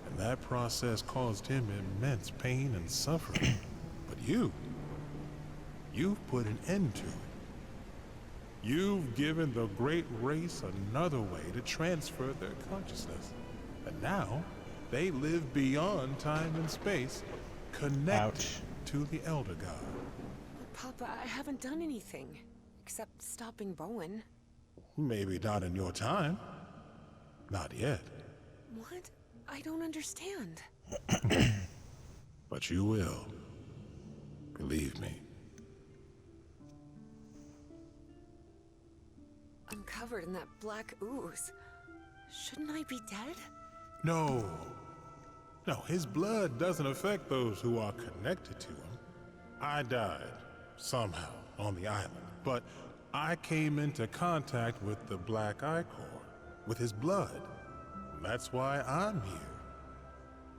And that process caused him immense pain and suffering. But you've put an end to it. You've given the great race another way to transfer their consciousness. And now, they live beyond time and space, connected Ouch. to the Elder God. But Papa, I haven't done anything. Except stopping Bowen. Maybe not in your time. Not yet. What? I don't understand. But you will. Believe me. I'm covered in that black ooze. Shouldn't I be dead? No. No, his blood doesn't affect those who are connected to him. I died, somehow, on the island. But I came into contact with the Black Ichor, with his blood. And that's why I'm here.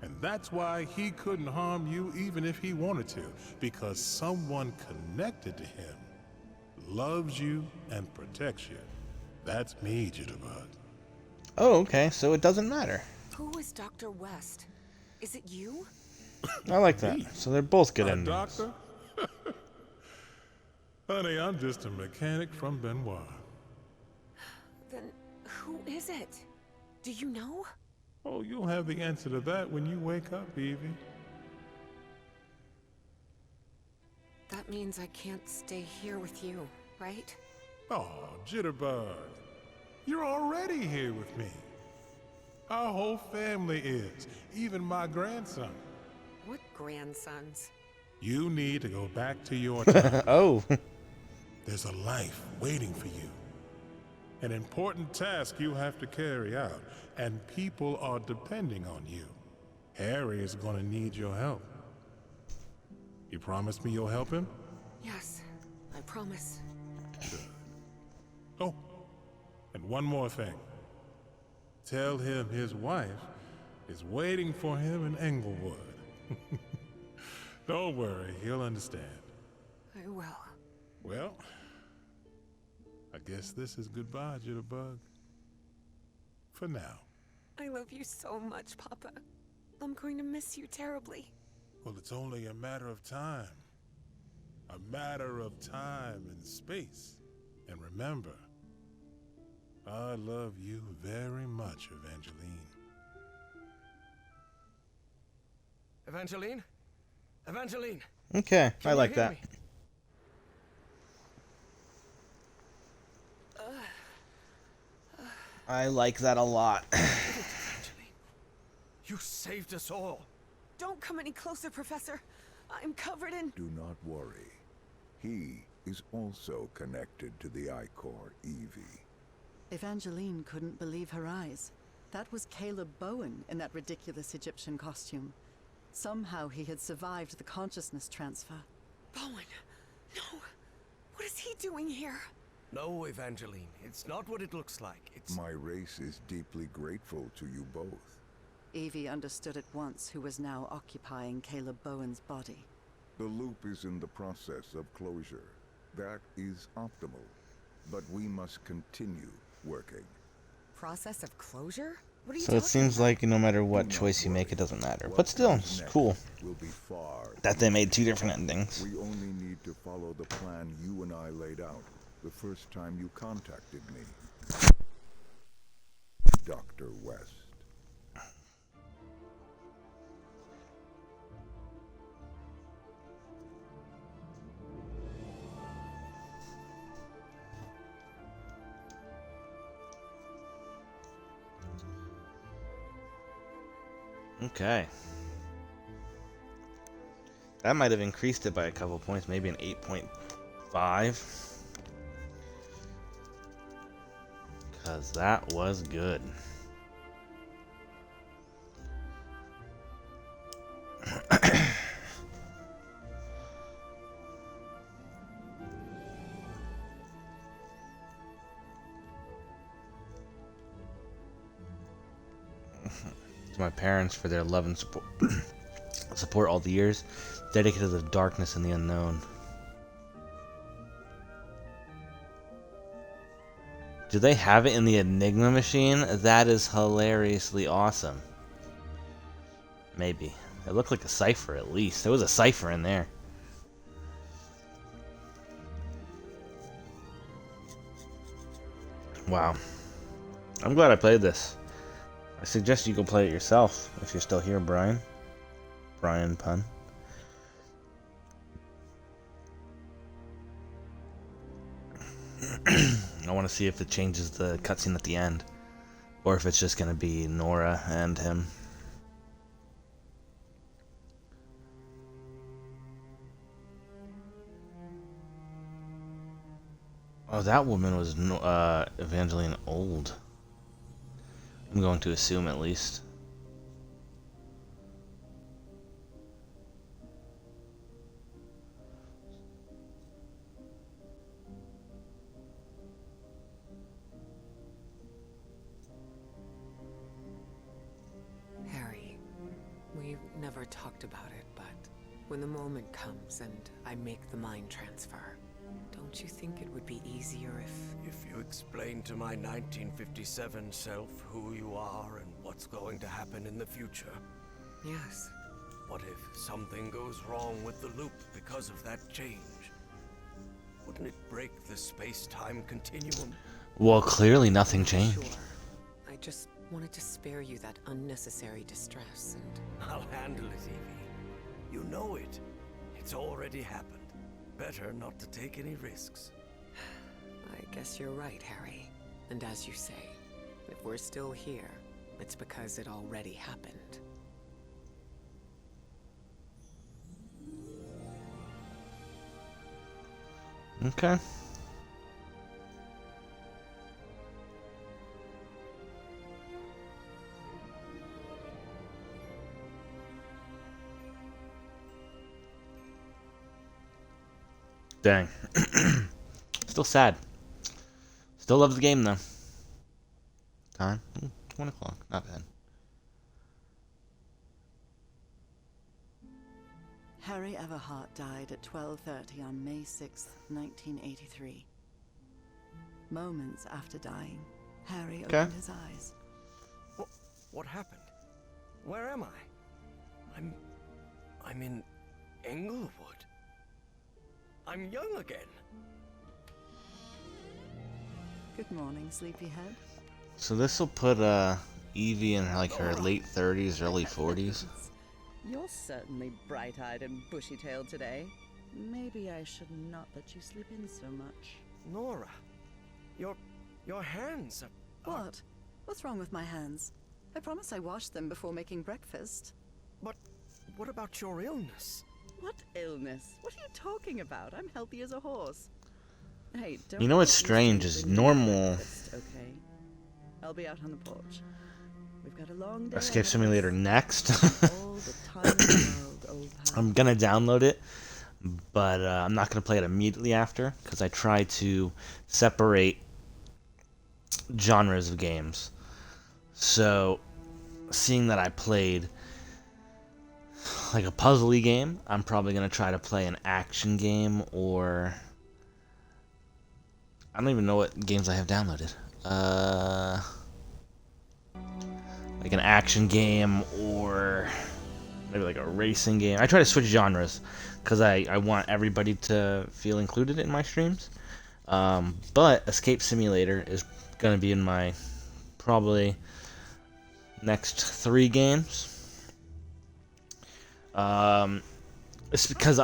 And that's why he couldn't harm you even if he wanted to, because someone connected to him loves you and protects you. That's me, Jitterbug. Oh, okay, so it doesn't matter. Who is Dr. West? Is it you? I like that. So they're both good A endings. doctor? Honey, I'm just a mechanic from Benoit. Then who is it? Do you know? Oh, you'll have the answer to that when you wake up, Evie. That means I can't stay here with you, right? Oh, Jitterbug. You're already here with me. Our whole family is, even my grandson. What grandsons? You need to go back to your time. Oh. There's a life waiting for you. An important task you have to carry out, and people are depending on you. Harry is gonna need your help. You promise me you'll help him? Yes, I promise. Oh, and one more thing. Tell him his wife is waiting for him in Englewood. Don't worry, he'll understand. I will. Well, I guess this is goodbye, Jitterbug. For now. I love you so much, Papa. I'm going to miss you terribly. Well, it's only a matter of time. A matter of time and space. And remember, I love you very much, Evangeline. Evangeline? Evangeline! Okay, Can I you like hear that. me? I like that a lot. Evangeline, you saved us all. Don't come any closer, Professor. I'm covered in... Do not worry. He is also connected to the Ichor, Evie. Evangeline couldn't believe her eyes. That was Caleb Bowen in that ridiculous Egyptian costume. Somehow he had survived the consciousness transfer. Bowen! No! What is he doing here? No, Evangeline, it's not what it looks like. It's... My race is deeply grateful to you both. Evie understood at once who was now occupying Caleb Bowen's body. The loop is in the process of closure. That is optimal. But we must continue working. Process of closure? What are you So it talking seems about? like no matter what Do not choice you make, worry. it doesn't matter. What But still, comes it's next cool will be far that they made two different endings. We only need to follow the plan you and I laid out the first time you contacted me. Dr. West. Okay. That might have increased it by a couple points, maybe an 8.5. Because that was good. to my parents for their love and support all the years, dedicated to the darkness and the unknown. Do they have it in the Enigma machine? That is hilariously awesome. Maybe. It looked like a cipher at least. There was a cipher in there. Wow. I'm glad I played this. I suggest you go play it yourself if you're still here, Brian. Brian Pun. I want to see if it changes the cutscene at the end, or if it's just going to be Nora and him. Oh, that woman was Evangeline Old. I'm going to assume, at least. Harry, we've never talked about it, but when the moment comes and I make the mind transfer, don't you think it would be easier if If you explain to my 1957 self who you are and what's going to happen in the future, Yes. what if something goes wrong with the loop because of that change? Wouldn't it break the space-time continuum? Well, clearly nothing changed. Sure. I just wanted to spare you that unnecessary distress and... I'll handle it, Evie. You know it. It's already happened. Better not to take any risks. I guess you're right, Harry. And as you say, if we're still here, it's because it already happened. Okay. Dang. Still sad. Still love the game, though. Time? 1 o'clock. Not bad. Harry Everhart died at 12:30 on May 6th, 1983. Moments after dying, Harry opened his eyes. What happened? Where am I? I'm in Englewood. I'm young again. Good morning, sleepyhead. So this will put Evie in like her late 30s, early 40s. You're certainly bright-eyed and bushy-tailed today. Maybe I should not let you sleep in so much. Nora, your hands are... What? What's wrong with my hands? I promise I washed them before making breakfast. But what about your illness? What illness? What are you talking about? I'm healthy as a horse. Hey, don't... You know what's get used strange to is bringing normal... breakfast, okay? I'll be out on the porch. We've got a long day Escape ahead of Simulator us. next. All the time in the world, old pal. I'm gonna download it, but I'm not gonna play it immediately after, because I try to separate genres of games. So, seeing that I played like a puzzly game, I'm probably gonna try to play an action game, or I don't even know what games I have downloaded. Like an action game, or maybe like a racing game. I try to switch genres because I want everybody to feel included in my streams. But Escape Simulator is going to be in my probably next 3 games. It's because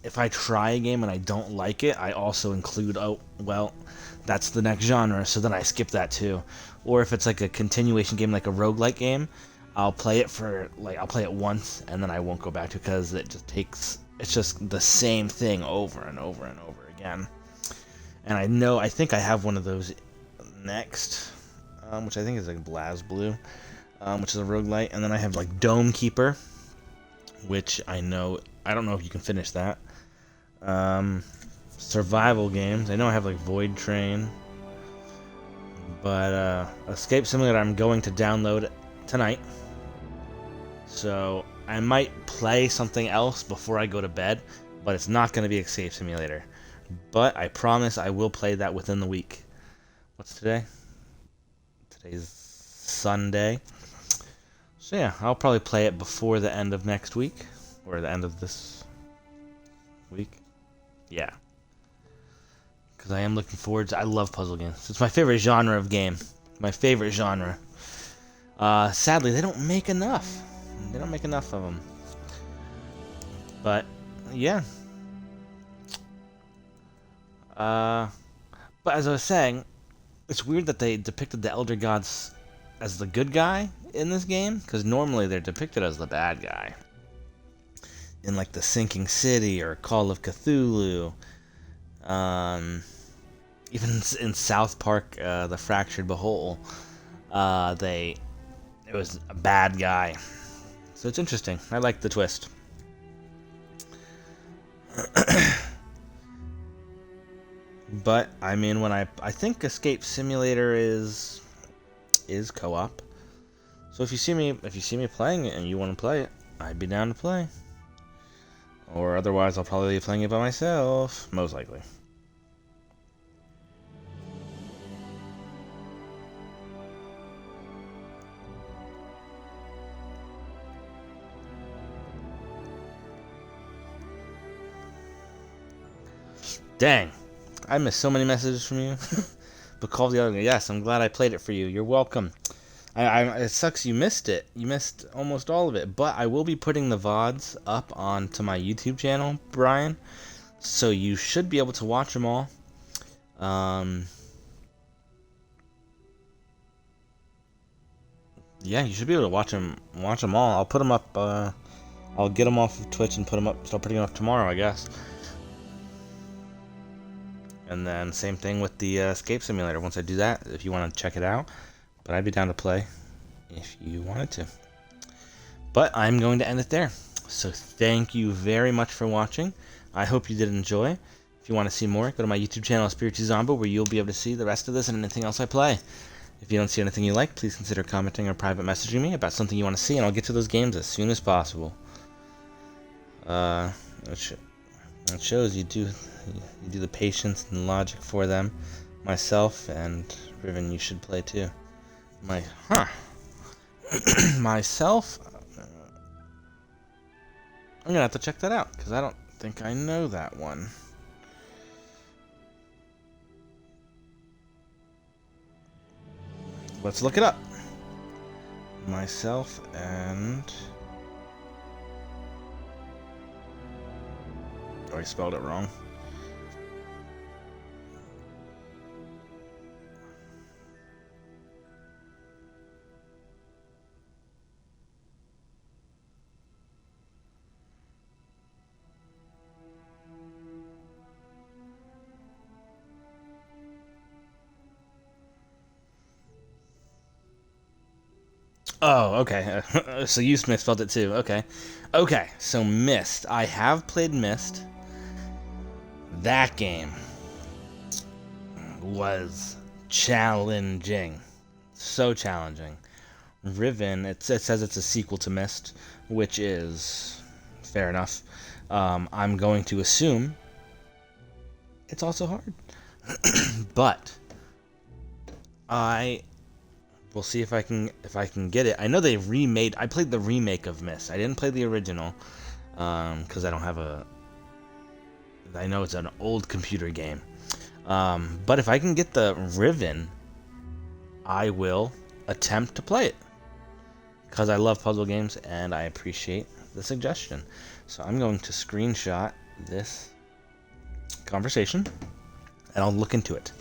if I try a game and I don't like it, I also include, oh, well, that's the next genre, so then I skip that too. Or if it's like a continuation game, like a roguelike game, I'll play it once, and then I won't go back to it because it's just the same thing over and over and over again. And I think I have one of those next, which I think is like BlazBlue, which is a roguelike, and then I have like Dome Keeper, which I don't know if you can finish that. Survival games, I know I have like Void Train, but Escape Simulator I'm going to download tonight. So I might play something else before I go to bed, but it's not going to be Escape Simulator. But I promise I will play that within the week. What's today? Today's Sunday. So yeah, I'll probably play it before the end of next week, or the end of this week. Yeah. Because I am looking forward to... I love puzzle games. It's my favorite genre of game. My favorite genre. Sadly, they don't make enough. They don't make enough of them. But, yeah. But as I was saying, it's weird that they depicted the Elder Gods as the good guy in this game, because normally they're depicted as the bad guy. In like the Sinking City or Call of Cthulhu. Even in South Park, The Fractured Behold, it was a bad guy. So it's interesting. I like the twist. But I mean, when I think Escape Simulator is co-op. So if you see me playing it and you want to play it, I'd be down to play. Or otherwise, I'll probably be playing it by myself, most likely. Dang, I missed so many messages from you. But call the other guy. Yes, I'm glad I played it for you. You're welcome. It sucks you missed it. You missed almost all of it. But I will be putting the VODs up onto my YouTube channel, Brian. So you should be able to watch them all. Yeah, you should be able to watch them all. I'll put them up. I'll get them off of Twitch and put them up. Start putting them up tomorrow, I guess. And then same thing with the Escape Simulator. Once I do that, if you want to check it out. But I'd be down to play if you wanted to. But I'm going to end it there. So thank you very much for watching. I hope you did enjoy. If you want to see more, go to my YouTube channel, Spiritual Zombo, where you'll be able to see the rest of this and anything else I play. If you don't see anything you like, please consider commenting or private messaging me about something you want to see, and I'll get to those games as soon as possible. It shows you do the patience and logic for them. Myself and Riven, you should play too. Myself, I'm gonna have to check that out because I don't think I know that one. Let's look it up. Myself and... Oh, I spelled it wrong. Oh, okay. So you misspelled it too. Okay. Okay, so Myst. I have played Myst. That game was challenging. So challenging. Riven, it says it's a sequel to Myst, which is fair enough. I'm going to assume it's also hard. But we'll see if I can get it. I know they remade. I played the remake of Myst. I didn't play the original because I don't have a. I know it's an old computer game. But if I can get the Riven, I will attempt to play it because I love puzzle games and I appreciate the suggestion. So I'm going to screenshot this conversation and I'll look into it.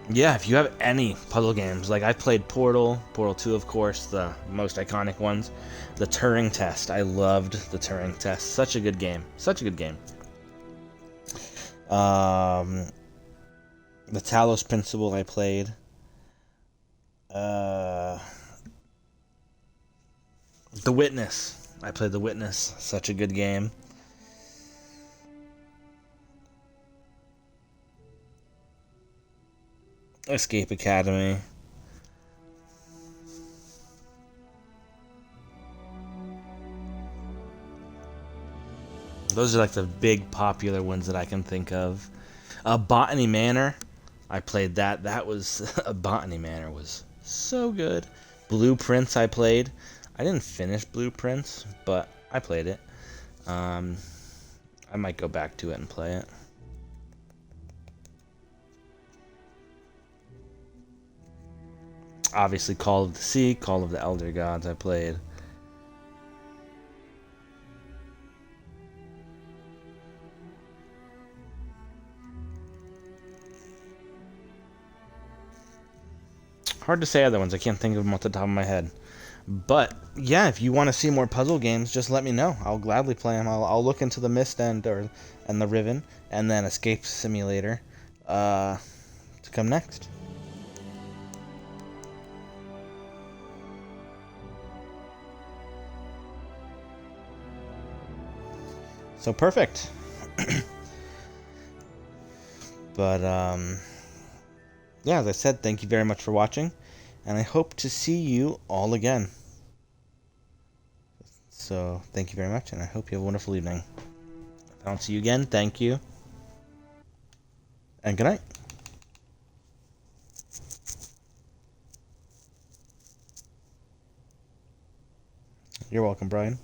Yeah, if you have any puzzle games, like I've played Portal 2, of course, the most iconic ones. The Turing Test, I loved the Turing Test. Such a good game. Such a good game. The Talos Principle I played. The Witness. I played The Witness. Such a good game. Escape Academy. Those are like the big popular ones that I can think of. Botany Manor. I played that. That was Botany Manor was so good. Blueprints I played. I didn't finish Blueprints, but I played it. I might go back to it and play it. Obviously, Call of the Sea, Call of the Elder Gods I played. Hard to say other ones. I can't think of them off the top of my head. But yeah, if you want to see more puzzle games, just let me know. I'll gladly play them. I'll look into the Mist and the Riven, and then Escape Simulator to come next. So perfect. But yeah, as I said, thank you very much for watching, and I hope to see you all again. So thank you very much, and I hope you have a wonderful evening. If I don't see you again, thank you, and good night. You're welcome, Brian.